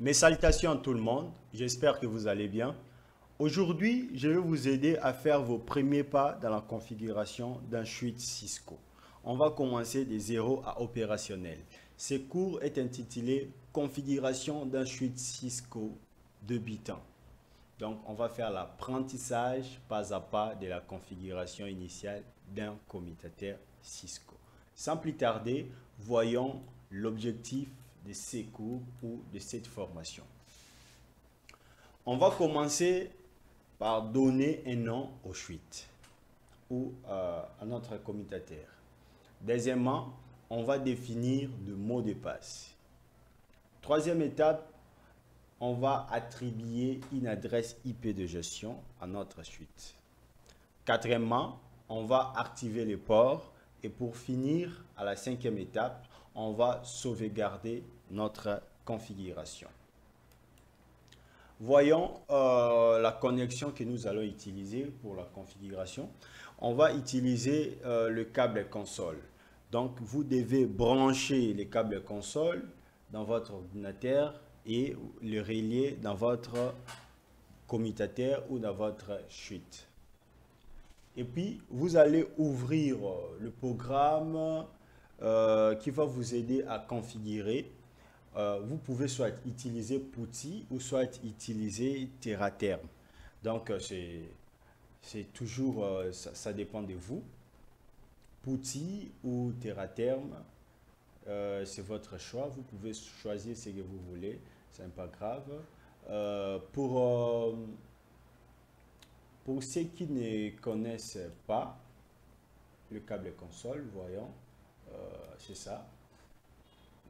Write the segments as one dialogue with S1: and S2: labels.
S1: Mes salutations à tout le monde, j'espère que vous allez bien. Aujourd'hui, je vais vous aider à faire vos premiers pas dans la configuration d'un suite Cisco. On va commencer de zéro à opérationnel. Ce cours est intitulé Configuration d'un suite Cisco débutant. Donc, on va faire l'apprentissage pas à pas de la configuration initiale d'un commutateur Cisco. Sans plus tarder, voyons l'objectif de ces cours ou de cette formation. On va commencer par donner un nom au suite ou à notre commutateur. Deuxièmement, on va définir le mot de passe. Troisième étape, on va attribuer une adresse IP de gestion à notre suite. Quatrièmement, on va activer les ports et pour finir, à la cinquième étape, on va sauvegarder notre configuration. Voyons la connexion que nous allons utiliser pour la configuration. On va utiliser le câble console. Donc, vous devez brancher les câbles console dans votre ordinateur et le relier dans votre commutateur ou dans votre suite. Et puis, vous allez ouvrir le programme qui va vous aider à configurer. Vous pouvez soit utiliser PuTTY ou soit utiliser TerraTerm. Donc, c'est toujours, ça dépend de vous. PuTTY ou TerraTerm, c'est votre choix. Vous pouvez choisir ce que vous voulez. C'est pas grave. Pour ceux qui ne connaissent pas le câble console, voyons, c'est ça.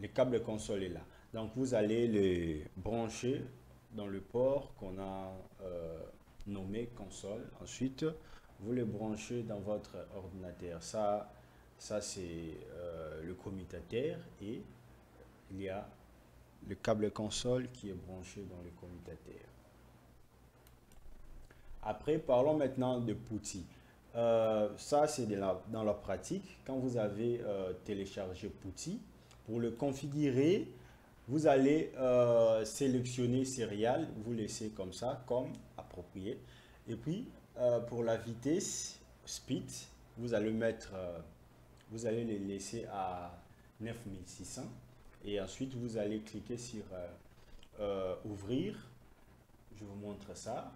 S1: Le câble console est là. Donc, vous allez le brancher dans le port qu'on a nommé console. Ensuite, vous le branchez dans votre ordinateur. Ça c'est le commutateur et il y a le câble console qui est branché dans le commutateur. Après, parlons maintenant de PuTTY. Ça, c'est dans la pratique. Quand vous avez téléchargé PuTTY, pour le configurer, vous allez sélectionner Serial, vous laissez comme ça, comme approprié. Et puis, pour la vitesse, speed, vous allez les laisser à 9600. Et ensuite, vous allez cliquer sur ouvrir. Je vous montre ça.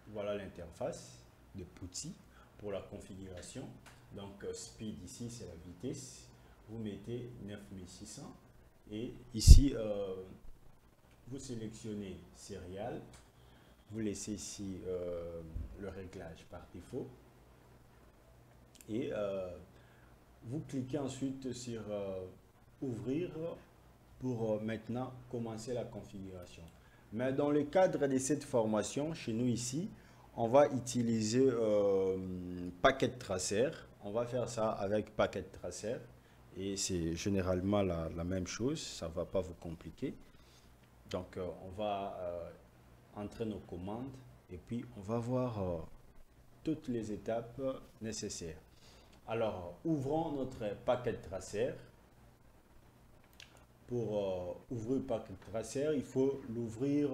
S1: Voilà l'interface de PuTTY pour la configuration. Donc, speed ici, c'est la vitesse. Vous mettez 9600 et ici, vous sélectionnez Serial. Vous laissez ici le réglage par défaut. Et vous cliquez ensuite sur ouvrir pour maintenant commencer la configuration. Mais dans le cadre de cette formation, chez nous ici, on va utiliser Packet Tracer. On va faire ça avec Packet Tracer. Et c'est généralement la même chose. Ça ne va pas vous compliquer. Donc, on va entrer nos commandes et puis on va voir toutes les étapes nécessaires. Alors, ouvrons notre Packet Tracer. Pour ouvrir Packet Tracer, il faut l'ouvrir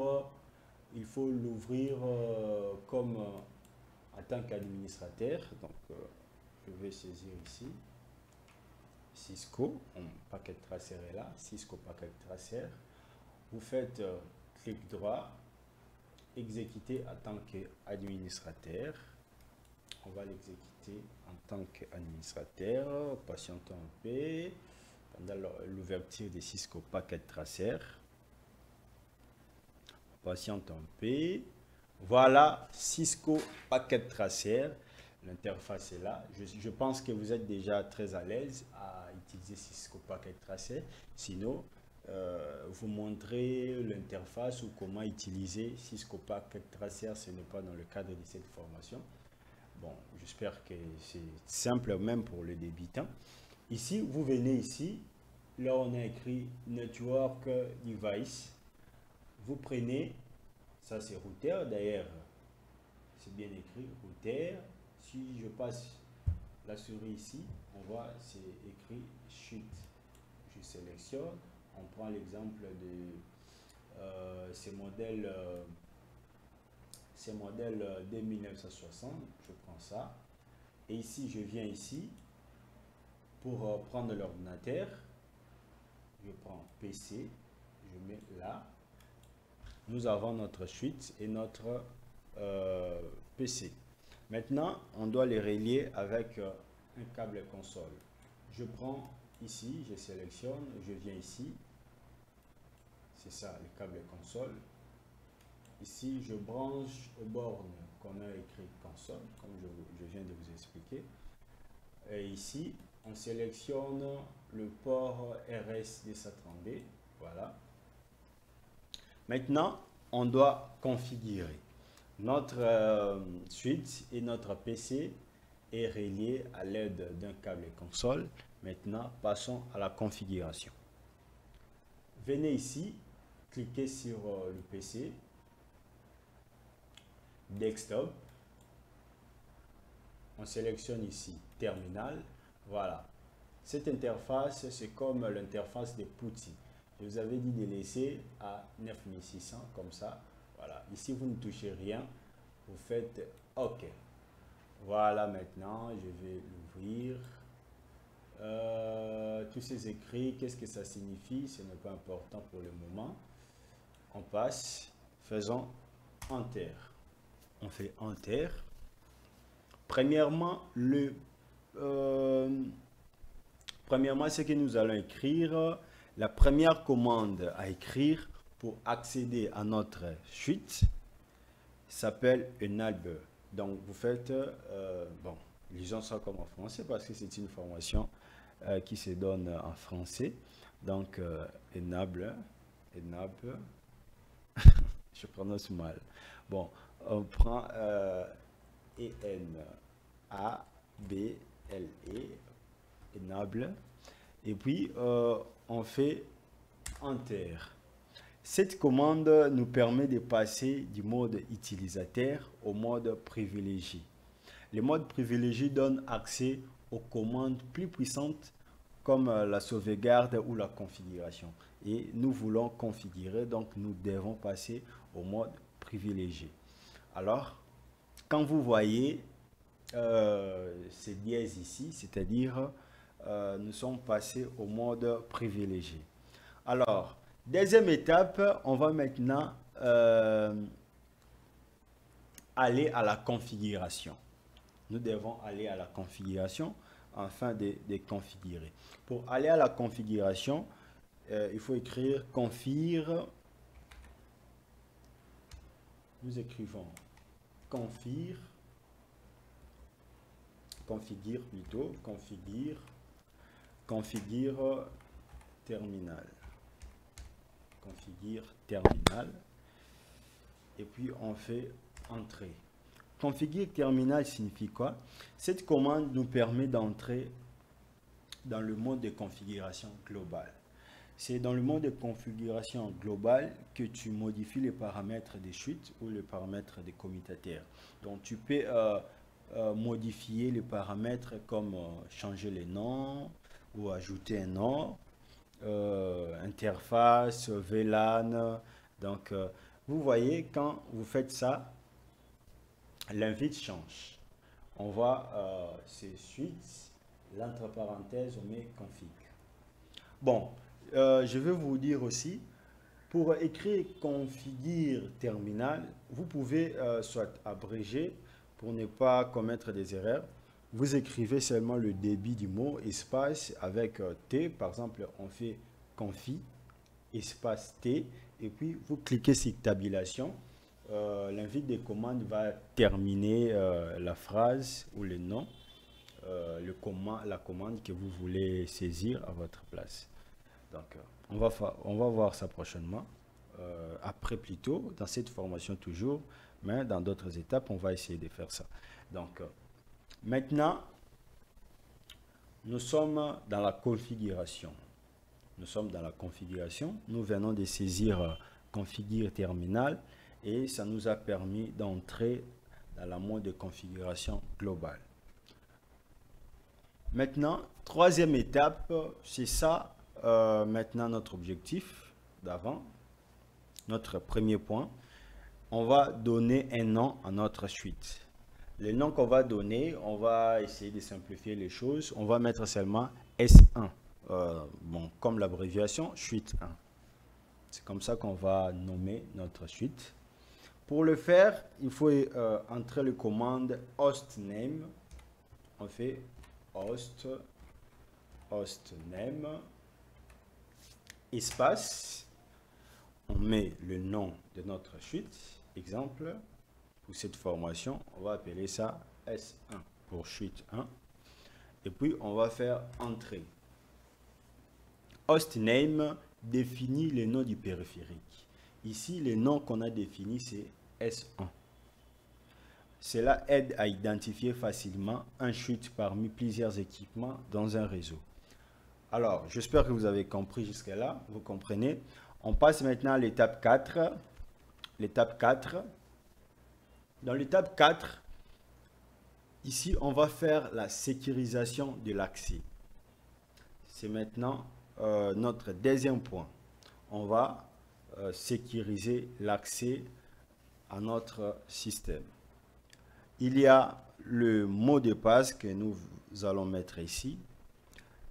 S1: comme en tant qu'administrateur. Donc, je vais saisir ici Cisco. Packet Tracer est là. Cisco Packet Tracer. Vous faites clic droit, exécuter en tant qu'administrateur. On va l'exécuter en tant qu'administrateur. Patientons un peu. Pendant l'ouverture de Cisco Packet Tracer. Patiente un peu. Voilà Cisco Packet Tracer. L'interface est là. Je pense que vous êtes déjà très à l'aise à utiliser Cisco Packet Tracer. Sinon, vous montrez l'interface ou comment utiliser Cisco Packet Tracer. Ce n'est pas dans le cadre de cette formation. Bon, j'espère que c'est simple même pour les débutants. Ici, vous venez ici, là on a écrit Network Device. Vous prenez, ça c'est routeur, d'ailleurs, c'est bien écrit, routeur. Si je passe la souris ici, on voit, c'est écrit Chute. Je sélectionne, on prend l'exemple de ces modèles dès 1960. Je prends ça. Et ici, je viens ici pour prendre l'ordinateur. Je prends PC, je mets là. Nous avons notre suite et notre PC. Maintenant, on doit les relier avec un câble console. Je prends ici, je sélectionne, je viens ici. C'est ça, le câble console. Ici, je branche aux bornes qu'on a écrit console, comme je viens de vous expliquer. Et ici, on sélectionne le port RS232. Voilà. Maintenant, on doit configurer. Notre suite et notre PC est relié à l'aide d'un câble console. Maintenant, passons à la configuration. Venez ici, cliquez sur le PC, desktop. On sélectionne ici terminal. Voilà. Cette interface, c'est comme l'interface des PuTTY. Je vous avais dit de laisser à 9600 comme ça. Voilà. Ici, vous ne touchez rien. Vous faites OK. Voilà, maintenant, je vais l'ouvrir. Tous ces écrits, qu'est-ce que ça signifie? Ce n'est pas important pour le moment. On passe. Faisons Enter. On fait Enter. Premièrement, ce que nous allons écrire, la première commande à écrire pour accéder à notre suite s'appelle enable. Donc, vous faites, bon, lisons ça comme en français parce que c'est une formation qui se donne en français. Donc, enable, je prononce mal. Bon, on prend E-N-A-B-L-E, enable, et puis on fait Enter. Cette commande nous permet de passer du mode utilisateur au mode privilégié. Le mode privilégié donne accès aux commandes plus puissantes comme la sauvegarde ou la configuration. Et nous voulons configurer, donc nous devons passer au mode privilégié. Alors, quand vous voyez ces dièses ici, c'est-à-dire nous sommes passés au mode privilégié. Alors, deuxième étape, on va maintenant aller à la configuration. Nous devons aller à la configuration afin de configurer. Pour aller à la configuration, il faut écrire configure. Nous écrivons configure plutôt, configure terminal. Configure terminal. Et puis on fait entrer. Configure terminal signifie quoi? Cette commande nous permet d'entrer dans le mode de configuration globale. C'est dans le mode de configuration globale que tu modifies les paramètres des chutes ou les paramètres des commutateur. Donc tu peux modifier les paramètres comme changer les noms ou ajouter un nom, interface, VLAN. Donc vous voyez, quand vous faites ça, l'invite change. On voit ces suites, l'entre parenthèses, on met config. Bon, je vais vous dire aussi, pour écrire configure terminal, vous pouvez soit abréger pour ne pas commettre des erreurs. Vous écrivez seulement le débit du mot, espace avec T. Par exemple, on fait config, espace T, et puis vous cliquez sur tabulation. L'invite des commandes va terminer la phrase ou le nom, la commande que vous voulez saisir à votre place. Donc, on va voir ça prochainement, après plutôt, dans cette formation toujours, mais dans d'autres étapes, on va essayer de faire ça. Donc, maintenant, nous sommes dans la configuration. Nous venons de saisir configure terminal et ça nous a permis d'entrer dans la mode de configuration globale. Maintenant, troisième étape, c'est ça maintenant notre objectif d'avant. notre premier point, on va donner un nom à notre suite. Le nom qu'on va donner, on va essayer de simplifier les choses. On va mettre seulement S1. Bon, comme l'abréviation, suite 1. C'est comme ça qu'on va nommer notre suite. Pour le faire, il faut entrer le commande hostname. On fait hostname, espace. On met le nom de notre suite. Exemple, pour cette formation, on va appeler ça S1 pour suite 1. Et puis, on va faire entrée. Hostname définit le nom du périphérique. Ici, le nom qu'on a défini, c'est S1. Cela aide à identifier facilement un chute parmi plusieurs équipements dans un réseau. Alors, j'espère que vous avez compris jusqu'à là. Vous comprenez. On passe maintenant à l'étape 4. L'étape 4. Dans l'étape 4, ici, on va faire la sécurisation de l'accès. C'est maintenant notre deuxième point. On va sécuriser l'accès à notre système. Il y a le mot de passe que nous allons mettre ici.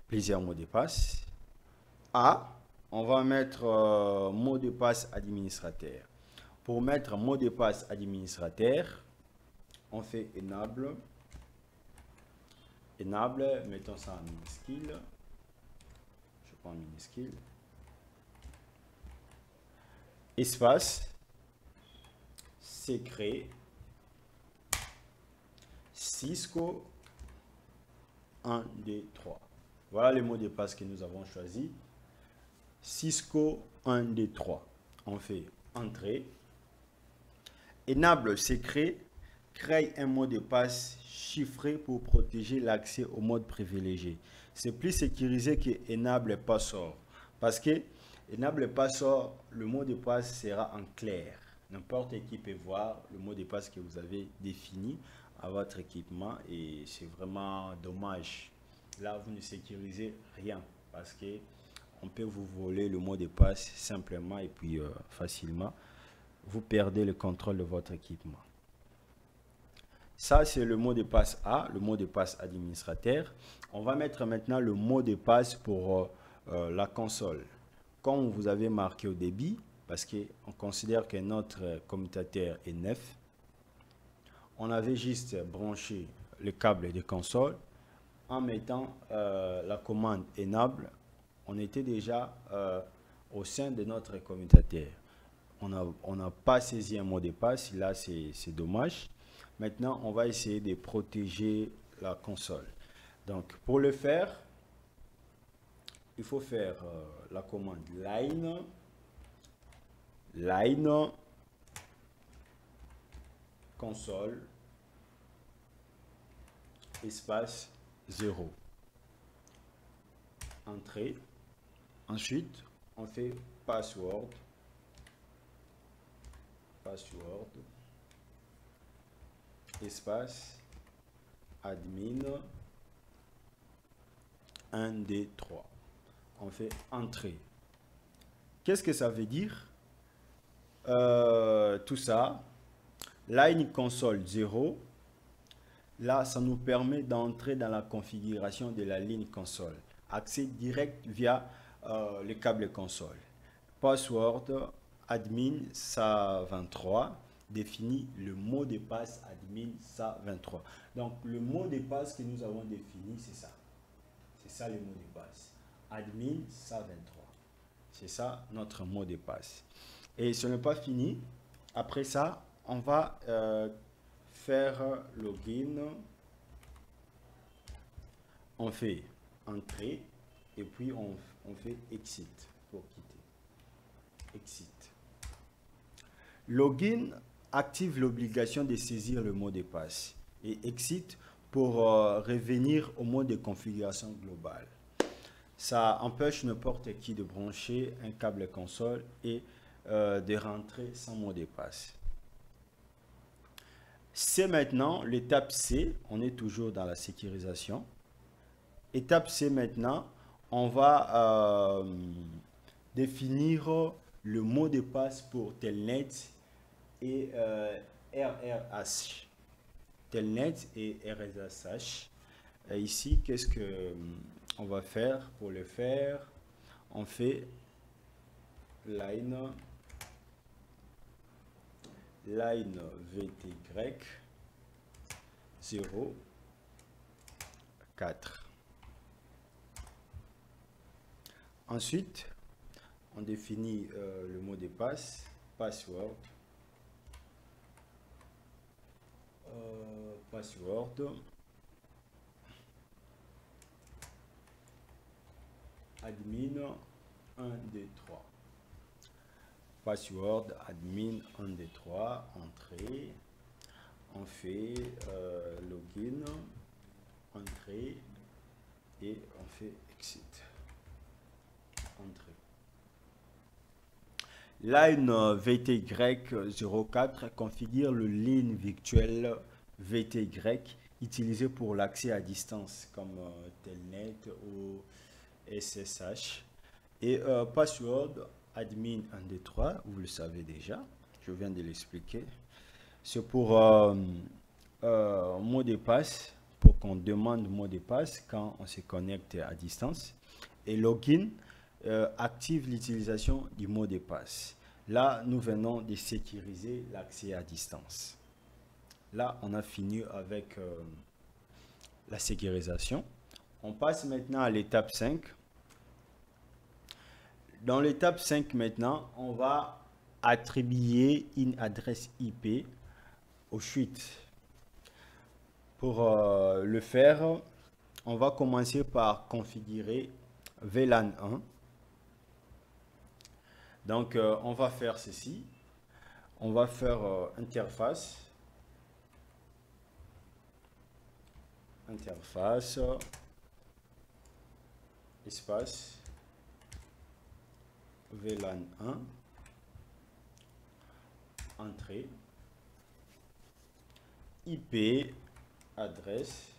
S1: Plusieurs mots de passe. A, on va mettre mot de passe administrateur. Pour mettre mot de passe administrateur, on fait enable. Enable, mettons ça en minuscule. Je prends minuscule. Espace, secret, Cisco 1, 2, 3. Voilà le mot de passe que nous avons choisi. Cisco 1, 2, 3. On fait entrée. Enable secret crée un mot de passe chiffré pour protéger l'accès au mode privilégié. C'est plus sécurisé que enable password. Parce que enable password, le mot de passe sera en clair. N'importe qui peut voir le mot de passe que vous avez défini à votre équipement et c'est vraiment dommage. Là, vous ne sécurisez rien parce que on peut vous voler le mot de passe simplement et puis facilement. Vous perdez le contrôle de votre équipement. Ça, c'est le mot de passe A, le mot de passe administrateur. On va mettre maintenant le mot de passe pour la console. Comme vous avez marqué au début, parce qu'on considère que notre commutateur est neuf, on avait juste branché le câble de console en mettant la commande enable. On était déjà au sein de notre commutateur. On n'a pas saisi un mot de passe, là c'est dommage. Maintenant, on va essayer de protéger la console. Donc, pour le faire, il faut faire la commande line console espace 0. Entrée. Ensuite, on fait password espace admin 1, 2, 3. On fait entrée. Qu'est-ce que ça veut dire? Tout ça, line console 0. Là, ça nous permet d'entrer dans la configuration de la ligne console. Accès direct via le câble console. Password admin SA23 définit le mot de passe admin SA23. Donc, le mot de passe que nous avons défini, c'est ça. C'est ça le mot de passe. Admin SA23. C'est ça notre mot de passe. Et ce n'est pas fini. Après ça, on va faire login. On fait entrée et puis on fait exit pour quitter. Exit. Login active l'obligation de saisir le mot de passe et exit pour revenir au mode de configuration globale. Ça empêche n'importe qui de brancher un câble console et de rentrer sans mot de passe. C'est maintenant l'étape C. On est toujours dans la sécurisation. Étape C maintenant, on va définir le mot de passe pour Telnet et RRH. Telnet et RSH. Ici, qu'est-ce que on va faire? Pour le faire, on fait line VTY 0 4. Ensuite, on définit le mot de passe, password, admin 1, 2, 3. Password admin 1, 2, 3, entrée. On fait login, entrée et on fait exit. Entrée. Line VTY04 configure le ligne virtuel VTY utilisé pour l'accès à distance comme Telnet ou SSH. Et password admin 123, vous le savez déjà, je viens de l'expliquer. C'est pour mot de passe, pour qu'on demande mot de passe quand on se connecte à distance. Et login active l'utilisation du mot de passe. Là, nous venons de sécuriser l'accès à distance. Là, on a fini avec la sécurisation. On passe maintenant à l'étape 5. Dans l'étape 5 maintenant, on va attribuer une adresse IP aux suites. Pour le faire, on va commencer par configurer VLAN 1. Donc, on va faire ceci. On va faire interface, espace, VLAN 1, entrée, IP adresse,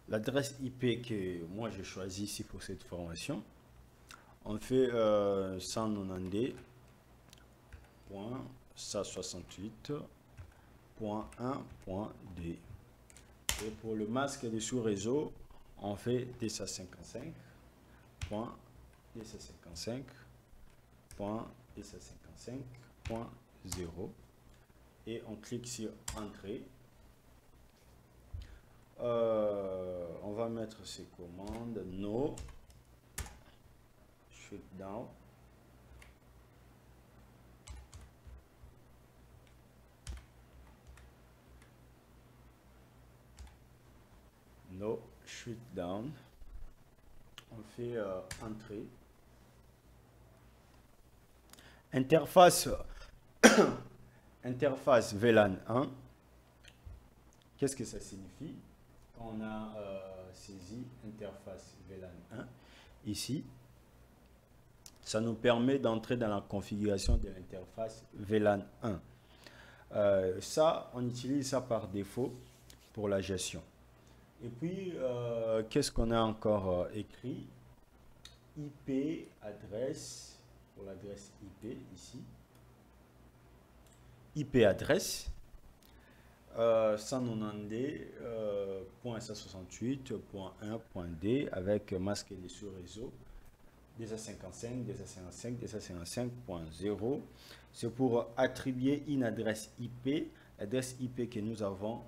S1: l'adresse IP que moi j'ai choisi ici pour cette formation. On fait 192.168.1.2. Et pour le masque de sous-réseau, on fait 255.255.255.0 et on clique sur Entrée. On va mettre ces commandes no shutdown, on fait entrée, interface interface VLAN 1. Qu'est-ce que ça signifie? On a saisi interface VLAN 1 ici. Ça nous permet d'entrer dans la configuration de l'interface VLAN 1. Ça, on utilise ça par défaut pour la gestion. Et puis, qu'est-ce qu'on a encore écrit? IP adresse, pour l'adresse IP ici. IP adresse 192.168.1.2 avec masque de sous-réseau 255.255.255.0. C'est pour attribuer une adresse IP que nous avons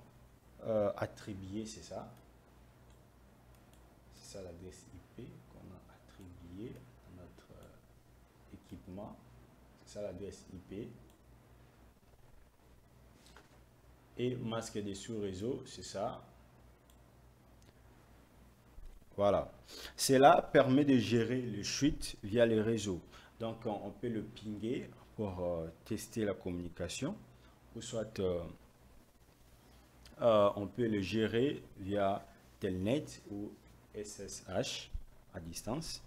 S1: attribuée, c'est ça. C'est ça l'adresse IP qu'on a attribuée à notre équipement. C'est ça l'adresse IP. Et masque des sous-réseaux, c'est ça. Voilà. Cela permet de gérer les chutes via les réseaux. Donc, on peut le pinguer pour tester la communication. Ou soit, on peut le gérer via Telnet ou SSH à distance.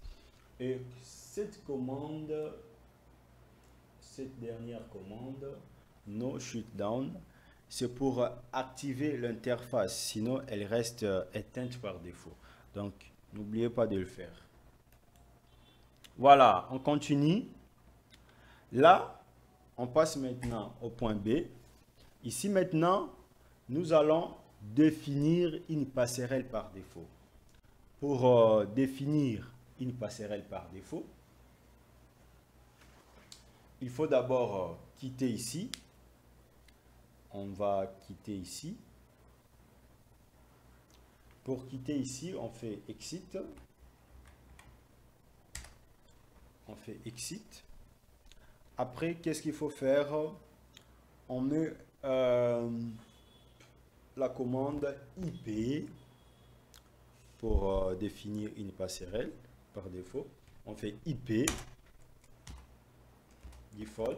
S1: Et cette dernière commande, no shutdown, c'est pour activer l'interface, sinon elle reste éteinte par défaut. Donc, N'oubliez pas de le faire. Voilà, on continue. Là, on passe maintenant au point B. Ici maintenant, nous allons définir une passerelle par défaut. Pour définir une passerelle par défaut, il faut d'abord quitter ici. On va quitter ici. Pour quitter ici, on fait exit. On fait exit. Après, qu'est-ce qu'il faut faire? On met la commande IP pour définir une passerelle par défaut. On fait IP default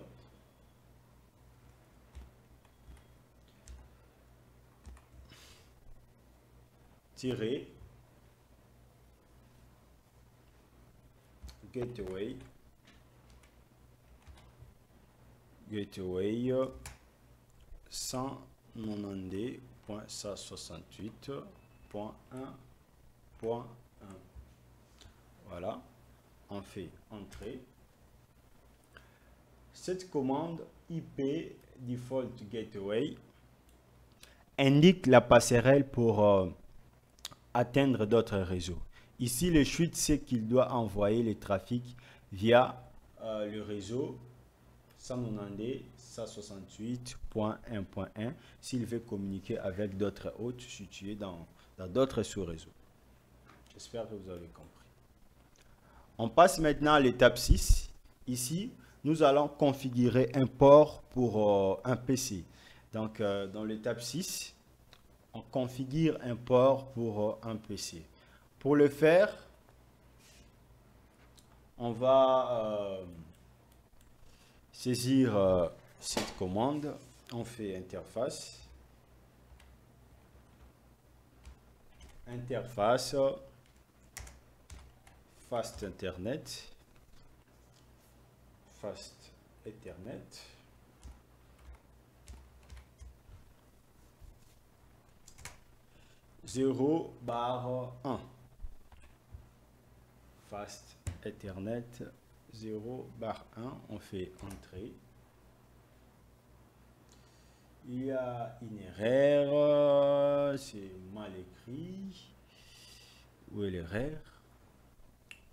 S1: tirer gateway 192.168.1.1. Voilà, on fait entrée. Cette commande IP default gateway indique la passerelle pour atteindre d'autres réseaux. Ici, le switch sait qu'il doit envoyer le trafic via le réseau 192.168.1.1 s'il veut communiquer avec d'autres hôtes situés dans d'autres sous-réseaux. J'espère que vous avez compris. On passe maintenant à l'étape 6. Ici, nous allons configurer un port pour un PC. Donc, dans l'étape 6, on configure un port pour un PC. Pour le faire, on va saisir cette commande. On fait interface. Interface Fast Internet. Fast Ethernet. /1. Fast Ethernet 0/1. On fait entrée. Il y a une erreur. C'est mal écrit. Où est l'erreur?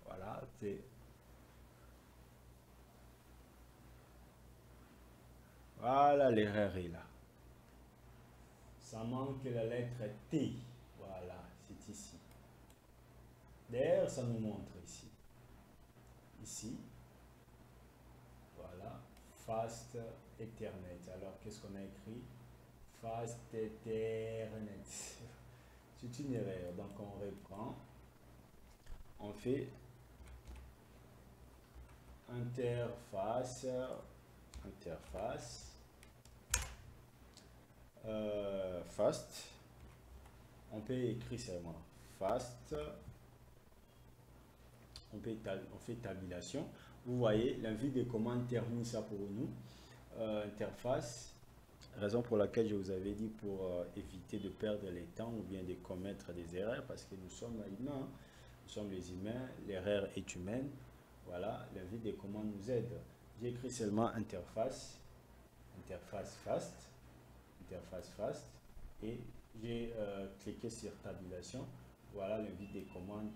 S1: Voilà, c'est. Voilà, l'erreur est là. Ça manque la lettre T. Voilà, c'est ici. D'ailleurs, ça nous montre ici. Ici. Voilà. Fast Ethernet. Alors, qu'est-ce qu'on a écrit? Fast Ethernet. C'est une erreur. Donc, on reprend. On fait interface. Fast. On peut écrire seulement fast. On fait tabulation. Vous voyez, l'envie de commande termine ça pour nous. Interface. Raison pour laquelle je vous avais dit pour éviter de perdre le temps ou bien de commettre des erreurs parce que nous sommes humains. Nous sommes les humains. L'erreur est humaine. Voilà, l'envie de commande nous aide. J'ai écrit seulement interface. Interface fast. Interface fast. Et j'ai cliqué sur tabulation. Voilà, l'envie des commandes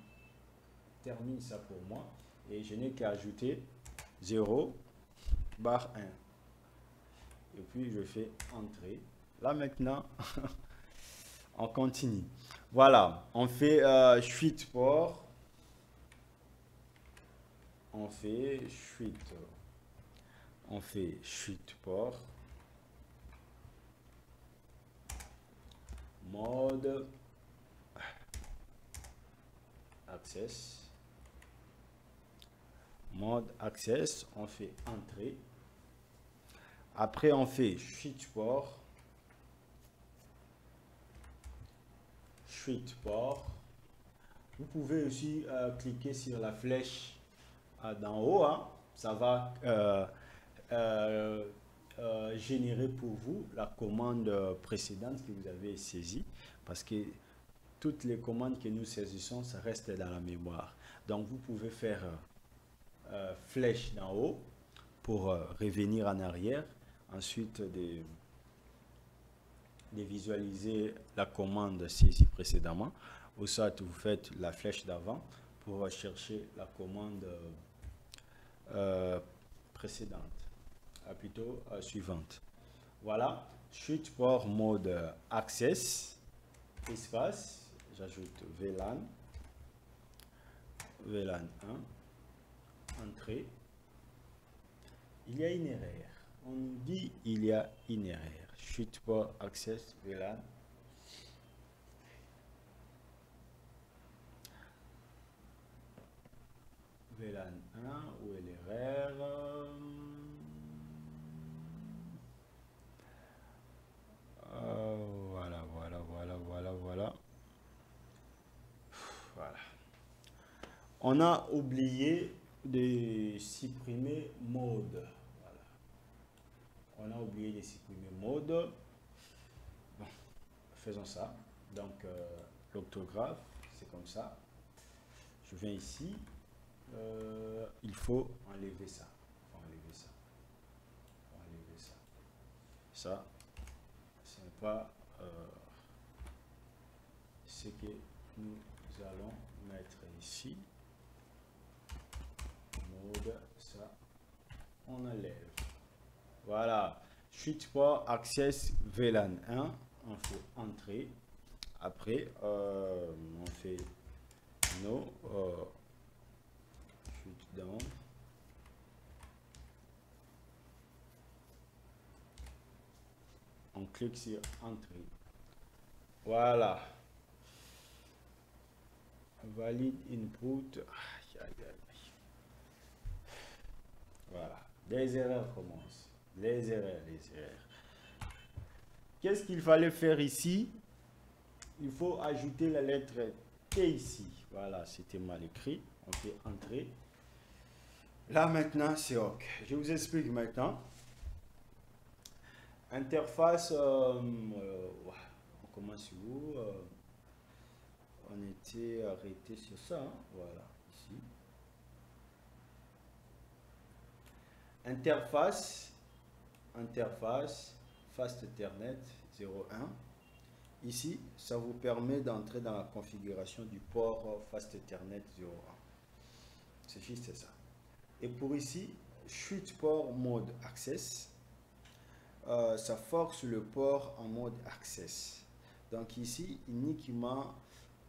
S1: termine ça pour moi. Et je n'ai qu'à ajouter 0/1. Et puis je fais entrée. Là maintenant, on continue. Voilà, on fait suite port. On fait suite port. Mode access. Mode access, on fait entrée. Après, on fait switch port. Switch port. Vous pouvez aussi cliquer sur la flèche d'en haut. Hein. Ça va générer pour vous la commande précédente que vous avez saisie. Parce que toutes les commandes que nous saisissons, ça reste dans la mémoire. Donc, vous pouvez faire flèche d'en haut pour revenir en arrière. Ensuite, de visualiser la commande saisie précédemment. Ou soit, vous faites la flèche d'avant pour chercher la commande précédente, plutôt suivante. Voilà, chute port mode access, espace, j'ajoute VLAN, VLAN 1, entrée. Il y a une erreur. On nous dit il y a une erreur. Chute port access VLAN. VLAN 1, où est l'erreur? Voilà. On a oublié de supprimer mode. Voilà. On a oublié de supprimer mode. Bon, faisons ça. Donc, l'orthographe, c'est comme ça. Je viens ici. Il faut enlever ça. Ça, ce n'est pas ce que nous allons mettre ici. Mode, ça, on enlève. Voilà. Chute port access VLAN 1. On fait entrer. Après, on fait no chute down. On clique sur entrée. Voilà. Valide input. Voilà. Les erreurs commencent. Les erreurs. Qu'est-ce qu'il fallait faire ici? Il faut ajouter la lettre T ici. Voilà, c'était mal écrit. On fait entrer. Là maintenant, c'est OK. Je vous explique maintenant. Interface, on commence où? On était arrêté sur ça. Hein? Voilà, ici. Interface, Fast Ethernet 01. Ici, ça vous permet d'entrer dans la configuration du port Fast Ethernet 01. C'est juste ça. Et pour ici, chute port mode access. Ça force le port en mode access. Donc ici, uniquement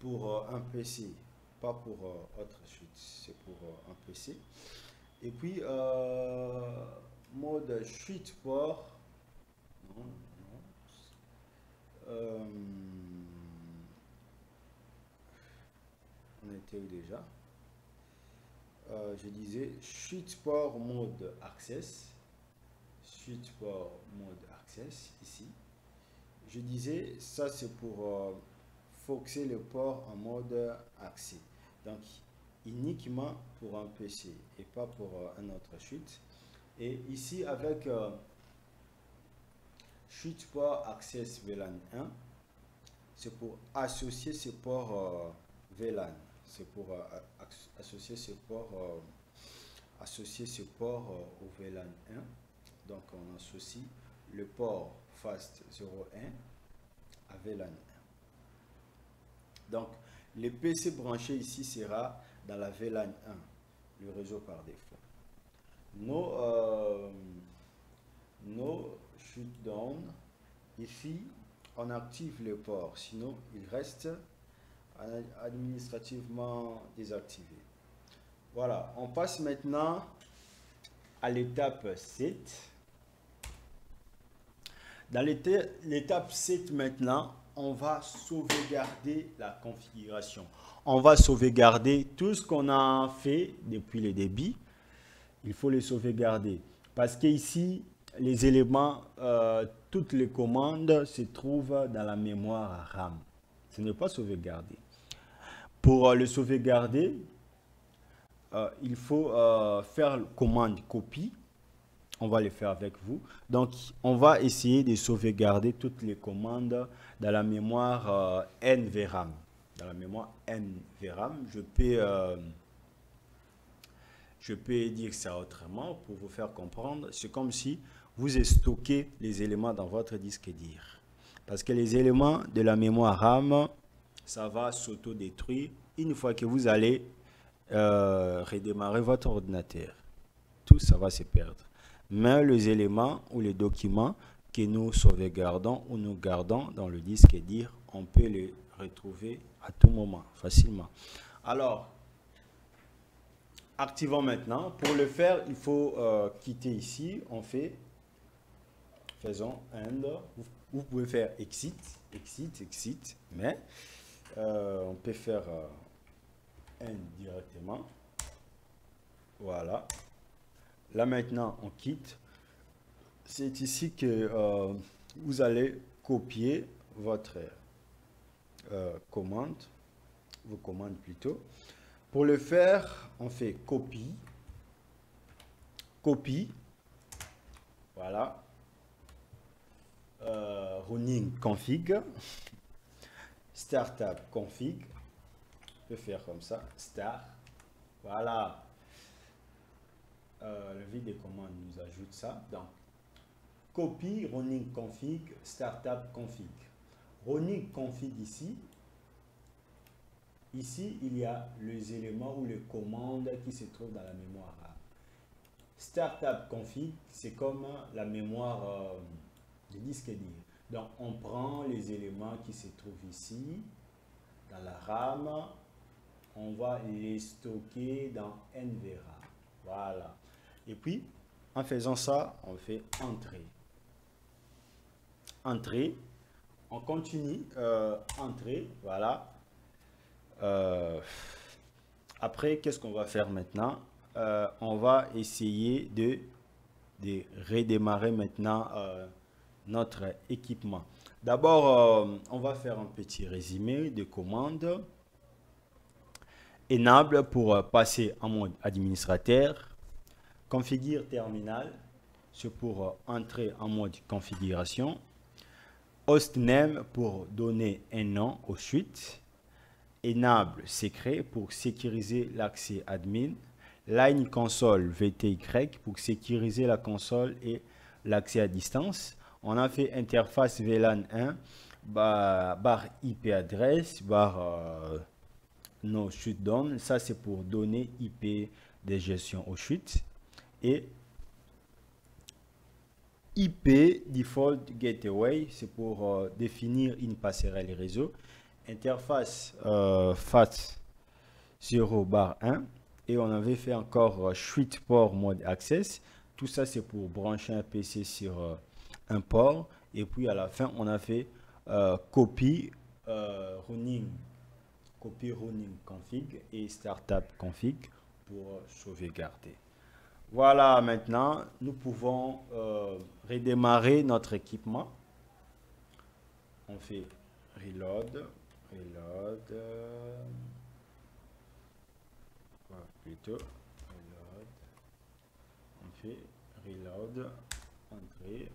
S1: pour un PC, pas pour autre chute, c'est pour un PC. Et puis, mode chute port, on était où déjà? Je disais chute port mode access. Chute port mode access ici. Je disais ça c'est pour foxer le port en mode accès. Donc uniquement pour un PC et pas pour un autre chute. Et ici avec chute port access VLAN 1, c'est pour associer ce port VLAN. C'est pour associer ce port au VLAN 1. Donc on associe le port Fast 01 à VLAN 1. Donc le PC branché ici sera dans la VLAN 1, le réseau par défaut. No shutdown, ici on active le port, sinon il reste administrativement désactivé. Voilà, on passe maintenant à l'étape 7. Dans l'étape 7 maintenant, on va sauvegarder la configuration. On va sauvegarder tout ce qu'on a fait depuis le début. Il faut les sauvegarder. Parce qu'ici, les éléments, toutes les commandes se trouvent dans la mémoire RAM. Ce n'est pas sauvegardé. Pour le sauvegarder, il faut faire commande copie. On va le faire avec vous. Donc, on va essayer de sauvegarder toutes les commandes dans la mémoire NVRAM. dans la mémoire NVRAM. Je peux dire ça autrement pour vous faire comprendre. C'est comme si vous stockez les éléments dans votre disque dur. Parce que les éléments de la mémoire RAM, ça va s'auto-détruire une fois que vous allez redémarrer votre ordinateur. Tout ça va se perdre. Mais les éléments ou les documents que nous sauvegardons ou nous gardons dans le disque dur, on peut les retrouver à tout moment, facilement. Alors, activons maintenant. Pour le faire, il faut quitter ici. Faisons end. Vous pouvez faire exit, mais on peut faire end directement. Voilà. Là maintenant, on quitte. C'est ici que vous allez copier votre commande, vos commandes plutôt. Pour le faire, on fait copie, voilà, running config, startup config, on peut faire comme ça, start, voilà. Le vide des commandes nous ajoute ça. Donc, copie, running config, startup config. Running config ici. Ici, il y a les éléments ou les commandes qui se trouvent dans la mémoire RAM. Startup config, c'est comme la mémoire du disque dur. Donc, on prend les éléments qui se trouvent ici, dans la RAM. On va les stocker dans NVRAM. Voilà. Et puis, en faisant ça, on fait entrée. Entrée. On continue. Entrée. Voilà. Après, qu'est-ce qu'on va faire maintenant? On va essayer de redémarrer maintenant notre équipement. D'abord, on va faire un petit résumé de commandes. Enable pour passer en mode administrateur. Configure terminal, c'est pour entrer en mode configuration. Hostname pour donner un nom aux suites. Enable secret pour sécuriser l'accès admin. Line console VTY pour sécuriser la console et l'accès à distance. On a fait interface VLAN 1, barre IP adresse, barre no shutdown. Ça c'est pour donner IP de gestion aux chutes. Et IP Default Gateway, c'est pour définir une passerelle réseau. Interface FAT0/1. Et on avait fait encore Switch Port Mode Access. Tout ça, c'est pour brancher un PC sur un port. Et puis à la fin, on a fait copy running config et startup config pour sauvegarder. Voilà, maintenant, nous pouvons redémarrer notre équipement. On fait reload, plutôt reload. On fait reload, entrée,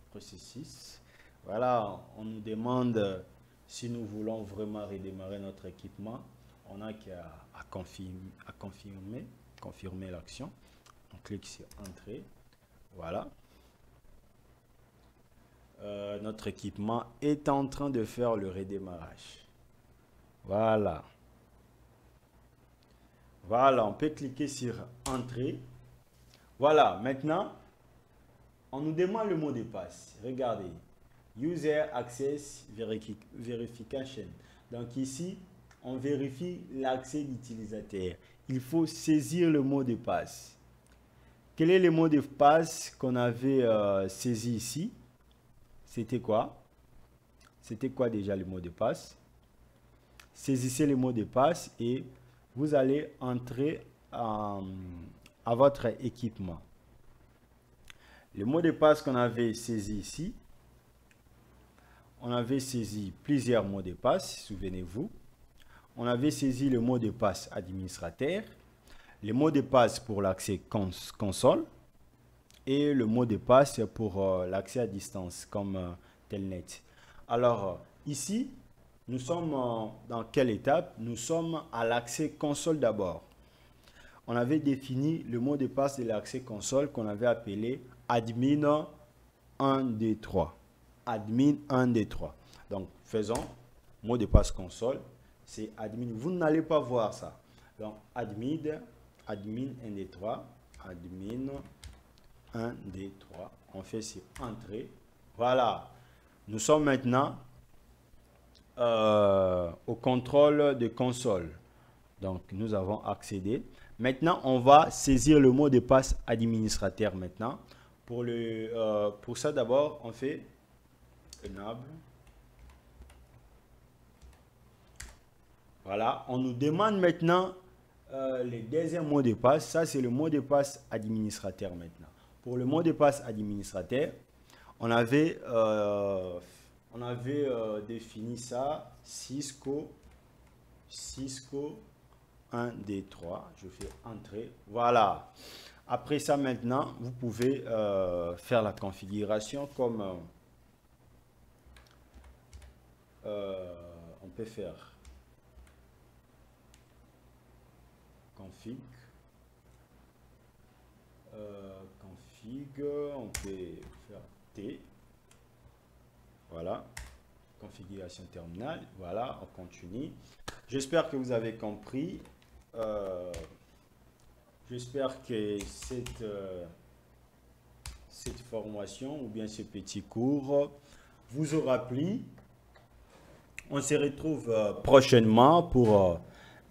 S1: processus. Voilà, on nous demande si nous voulons vraiment redémarrer notre équipement. On n'a qu'à confirmer l'action. On clique sur entrée. Voilà. Notre équipement est en train de faire le redémarrage. Voilà. Voilà, on peut cliquer sur entrée. Voilà, maintenant, on nous demande le mot de passe. Regardez. User Access Verification. Donc ici, on vérifie l'accès d'utilisateur. Il faut saisir le mot de passe. Quel est le mot de passe qu'on avait saisi ici? C'était quoi? C'était quoi déjà le mot de passe? Saisissez le mot de passe et vous allez entrer à votre équipement. Le mot de passe qu'on avait saisi ici, on avait saisi plusieurs mots de passe, souvenez-vous. On avait saisi le mot de passe administrateur, le mot de passe pour l'accès console et le mot de passe pour l'accès à distance comme Telnet. Alors ici, nous sommes dans quelle étape? Nous sommes à l'accès console d'abord. On avait défini le mot de passe de l'accès console qu'on avait appelé admin 1, 2, 3. Admin 1, 2, 3. Donc, faisons mot de passe console. C'est admin. Vous n'allez pas voir ça. Donc, admin 1, 2, 3. Admin 1, 2, 3. On fait sur entrée. Voilà. Nous sommes maintenant au contrôle de console. Donc, nous avons accédé. Maintenant, on va saisir le mot de passe administrateur maintenant. Pour ça, d'abord, on fait enable. Voilà. On nous demande maintenant le deuxième mot de passe. Ça, c'est le mot de passe administrateur maintenant. Pour le mot de passe administrateur, on avait défini ça, Cisco 1, 2, 3. Je fais entrer. Voilà. Après ça, maintenant, vous pouvez faire la configuration comme on peut faire config. On peut faire T. Voilà. Configuration terminale. Voilà, on continue. J'espère que vous avez compris. J'espère que cette formation ou bien ce petit cours vous aura plu. On se retrouve prochainement pour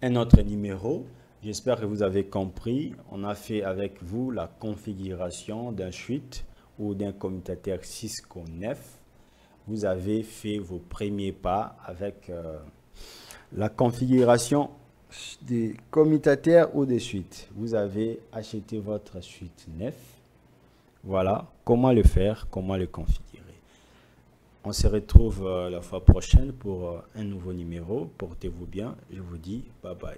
S1: un autre numéro. J'espère que vous avez compris. On a fait avec vous la configuration d'un suite ou d'un commutateur Cisco 9. Vous avez fait vos premiers pas avec la configuration des commutateurs ou des suites. Vous avez acheté votre suite 9. Voilà comment le faire, comment le configurer. On se retrouve la fois prochaine pour un nouveau numéro. Portez-vous bien. Je vous dis bye bye.